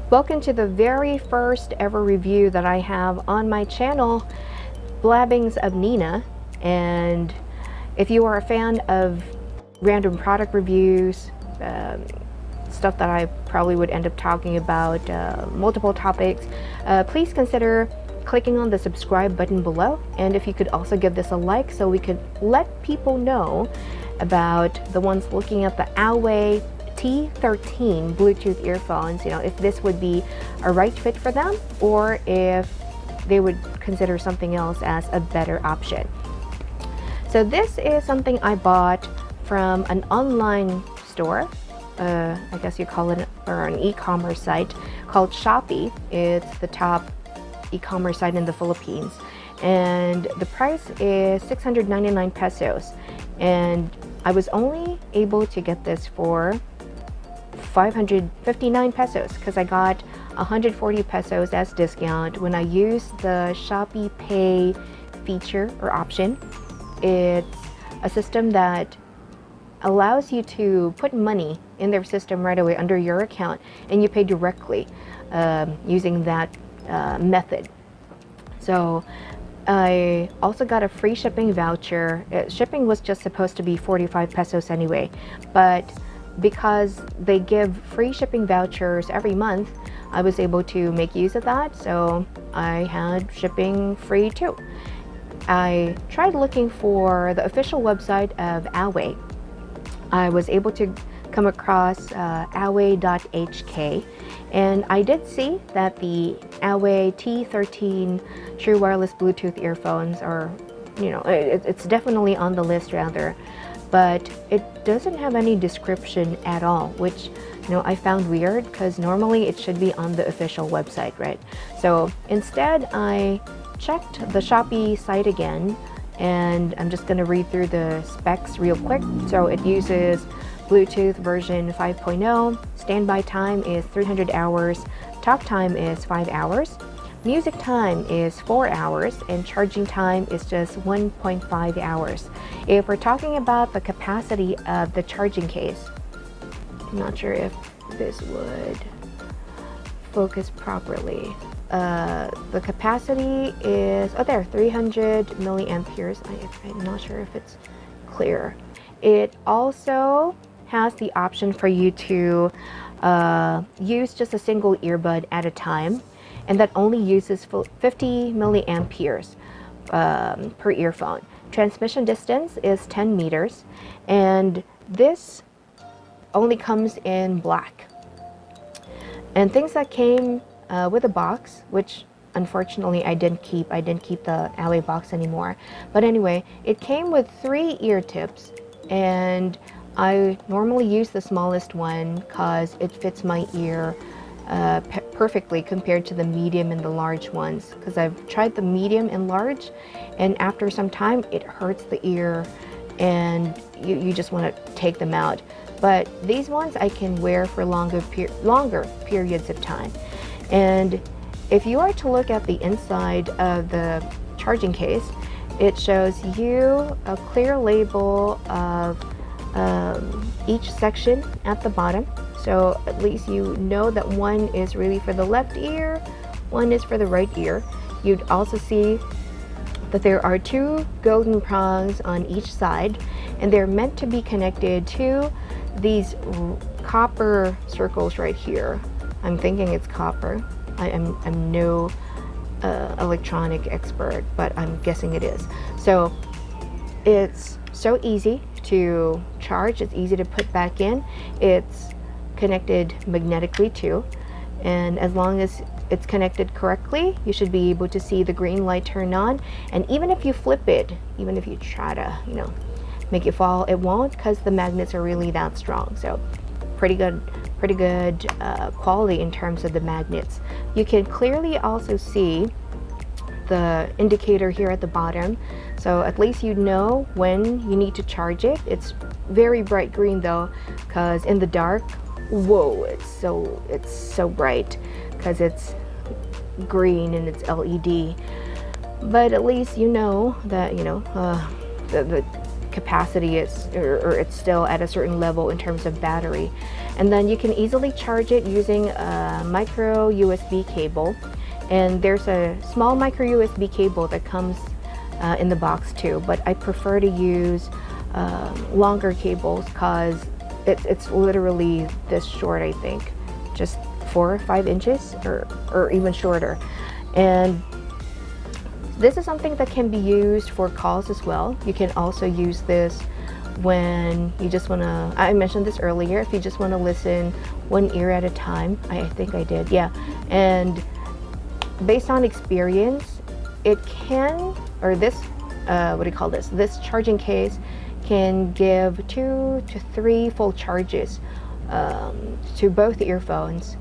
Welcome to the very first ever review that I have on my channel, Blabbings of Nina. And if you are a fan of random product reviews, stuff that I probably would end up talking about, multiple topics, please consider clicking on the subscribe button below. And if you could also give this a like so we could let people know about the ones looking at the Awei T13 Bluetooth earphones, if this would be a right fit for them, or if they would consider something else as a better option. So this is something I bought from an online store, I guess you call it, or an e-commerce site called Shopee. It's the top e-commerce site in the Philippines, and the price is 699 pesos, and I was only able to get this for 559 pesos because I got 140 pesos as discount when I used the Shopee Pay feature or option. It's a system that allows you to put money in their system right away under your account, and you pay directly using that method. So I also got a free shipping voucher. Shipping was just supposed to be 45 pesos anyway, but because they give free shipping vouchers every month, I was able to make use of that, so I had shipping free too. I tried looking for the official website of Awei. I was able to come across Awei.hk, and I did see that the Awei T13 true wireless Bluetooth earphones are, it's definitely on the list rather, but it doesn't have any description at all, which I found weird because normally it should be on the official website, right? So instead I checked the Shopee site again, and I'm just going to read through the specs real quick. So it uses Bluetooth version 5.0, standby time is 300 hours, talk time is 5 hours, music time is 4 hours, and charging time is just 1.5 hours. If we're talking about the capacity of the charging case, I'm not sure if this would focus properly. The capacity is, 300 milliamperes. I'm not sure if it's clear. It also has the option for you to use just a single earbud at a time, and that only uses 50 milliamperes per earphone. Transmission distance is 10 meters, and this only comes in black. And things that came with a box, which unfortunately I didn't keep the Awei box anymore. But anyway, it came with 3 ear tips, and I normally use the smallest one because it fits my ear perfectly compared to the medium and the large ones, because I've tried the medium and large, and after some time it hurts the ear and you just want to take them out. But these ones I can wear for longer periods of time. And if you are to look at the inside of the charging case, it shows you a clear label of each section at the bottom, so at least you know that one is really for the left ear, one is for the right ear. You'd also see that there are 2 golden prongs on each side, and they're meant to be connected to these copper circles right here. I'm thinking it's copper. I'm no electronic expert, but I'm guessing it is. So it's so easy to charge, it's easy to put back in, it's connected magnetically too, and as long as it's connected correctly, you should be able to see the green light turn on. And even if you flip it, even if you try to make it fall, it won't, because the magnets are really that strong. So pretty good quality in terms of the magnets. You can clearly also see the indicator here at the bottom, so at least you know when you need to charge it. It's very bright green though, because in the dark, whoa, it's so bright because it's green and it's LED. But at least you know that the capacity is, or it's still at a certain level in terms of battery. And then you can easily charge it using a micro USB cable, and there's a small micro USB cable that comes in the box too, but I prefer to use longer cables because it's literally this short, I think, just 4 or 5 inches or even shorter. And this is something that can be used for calls as well. You can also use this when you just want to, I mentioned this earlier, if you just want to listen one ear at a time. I think I did, yeah. And based on experience, it can, or this, what do you call this? This charging case can give 2 to 3 full charges to both earphones.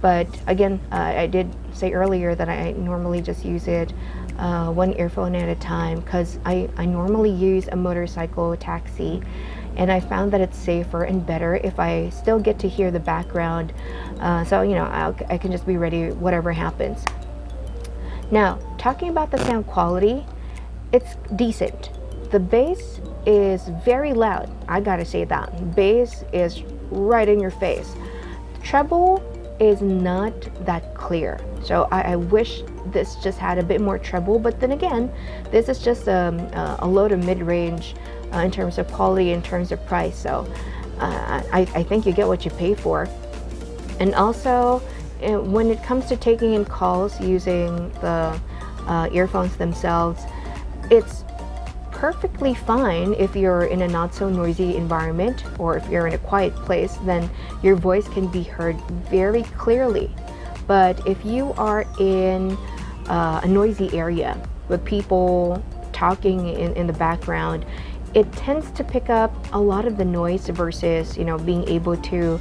But again, I did say earlier that I normally just use it one earphone at a time because I normally use a motorcycle taxi, and I found that it's safer and better if I still get to hear the background. So, you know, I can just be ready whatever happens. Now, talking about the sound quality, it's decent. The bass is very loud. I gotta say that. Bass is right in your face. Treble is not that clear. So I wish this just had a bit more treble, but then again, this is just a low to mid-range in terms of quality, in terms of price. So I think you get what you pay for. And also, when it comes to taking in calls using the earphones themselves, it's perfectly fine if you're in a not so noisy environment, or if you're in a quiet place, then your voice can be heard very clearly. But if you are in a noisy area with people talking in the background, it tends to pick up a lot of the noise versus, you know, being able to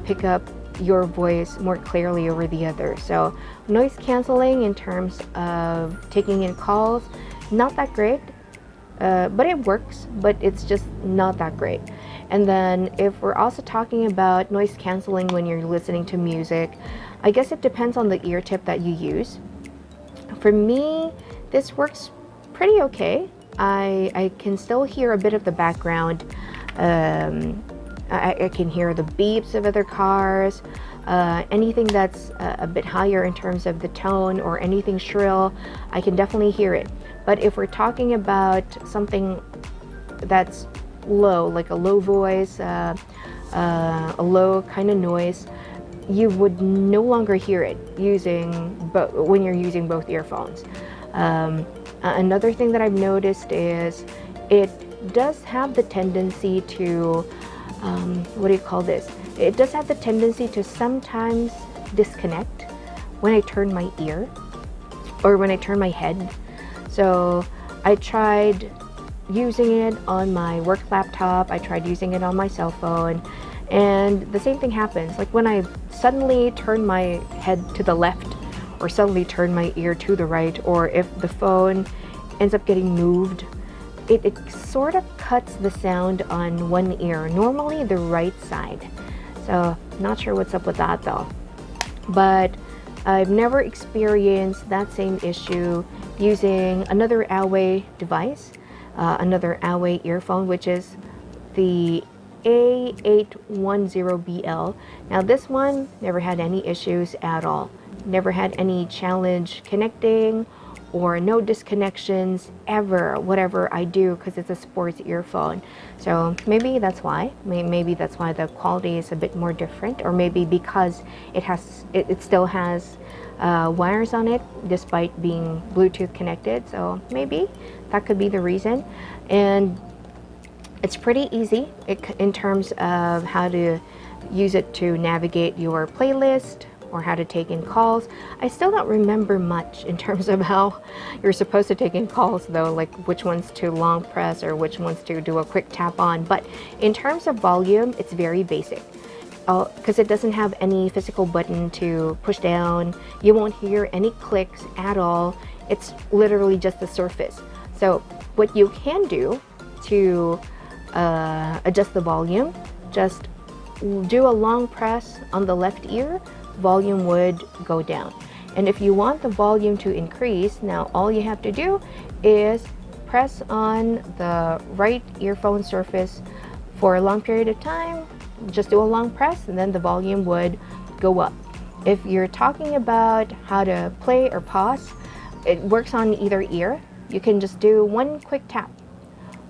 pick up your voice more clearly over the other. So noise canceling in terms of taking in calls, not that great. But it works, but it's just not that great. And then if we're also talking about noise canceling when you're listening to music, I guess it depends on the ear tip that you use. For me, this works pretty okay. I can still hear a bit of the background. I can hear the beeps of other cars, anything that's a bit higher in terms of the tone, or anything shrill, I can definitely hear it. But if we're talking about something that's low, like a low voice, a low kind of noise, you would no longer hear it when you're using both earphones. Another thing that I've noticed is it does have the tendency to, what do you call this? It does have the tendency to sometimes disconnect when I turn my ear or when I turn my head. So I tried using it on my work laptop, I tried using it on my cell phone, and the same thing happens. Like when I suddenly turn my head to the left, or suddenly turn my ear to the right, or if the phone ends up getting moved, it sort of cuts the sound on one ear, normally the right side. So not sure what's up with that though. But I've never experienced that same issue using another Awei device, another Awei earphone, which is the A810BL. Now this one never had any issues at all. Never had any challenge connecting or no disconnections ever, whatever I do, because it's a sports earphone. So maybe that's why. Maybe that's why the quality is a bit more different, or maybe because it still has wires on it despite being Bluetooth connected. So maybe that could be the reason. And it's pretty easy in terms of how to use it to navigate your playlist or how to take in calls. I still don't remember much in terms of how you're supposed to take in calls though, like which ones to long press or which ones to do a quick tap on. But in terms of volume, it's very basic because it doesn't have any physical button to push down. You won't hear any clicks at all. It's literally just the surface. So what you can do to adjust the volume, just do a long press on the left ear, volume would go down. And if you want the volume to increase, now all you have to do is press on the right earphone surface for a long period of time, just do a long press, and then the volume would go up. If you're talking about how to play or pause, it works on either ear. You can just do one quick tap,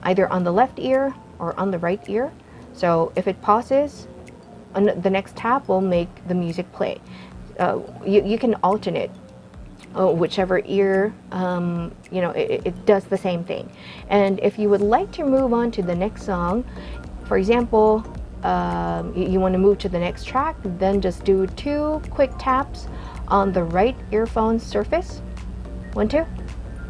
either on the left ear or on the right ear. So if it pauses, the next tap will make the music play. You can alternate whichever ear, it does the same thing. And if you would like to move on to the next song, for example, you want to move to the next track, then just do 2 quick taps on the right earphone surface. 1, 2.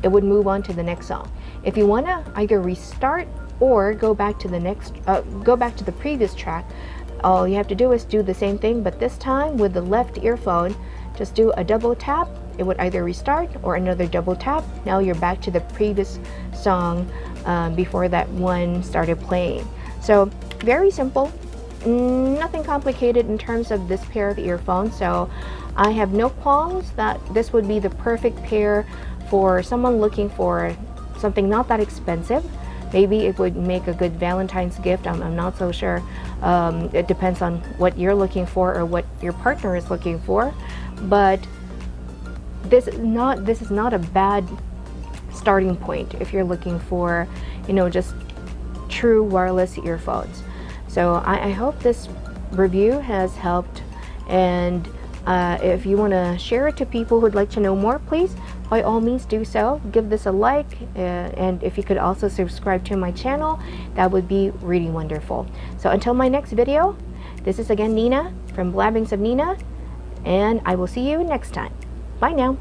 It would move on to the next song. If you want to either restart or go back to the previous track, all you have to do is do the same thing, but this time with the left earphone, just do a double tap. It would either restart or another double tap. Now you're back to the previous song before that one started playing. So very simple, nothing complicated in terms of this pair of earphones. So I have no qualms that this would be the perfect pair for someone looking for something not that expensive. Maybe it would make a good Valentine's gift. I'm not so sure. It depends on what you're looking for or what your partner is looking for. But this is not a bad starting point if you're looking for, just true wireless earphones. So I hope this review has helped, and if you want to share it to people who'd like to know more, please by all means do so. Give this a like, and if you could also subscribe to my channel, that would be really wonderful. So until my next video, this is again Nina from Blabbings of Nina, and I will see you next time. Bye now.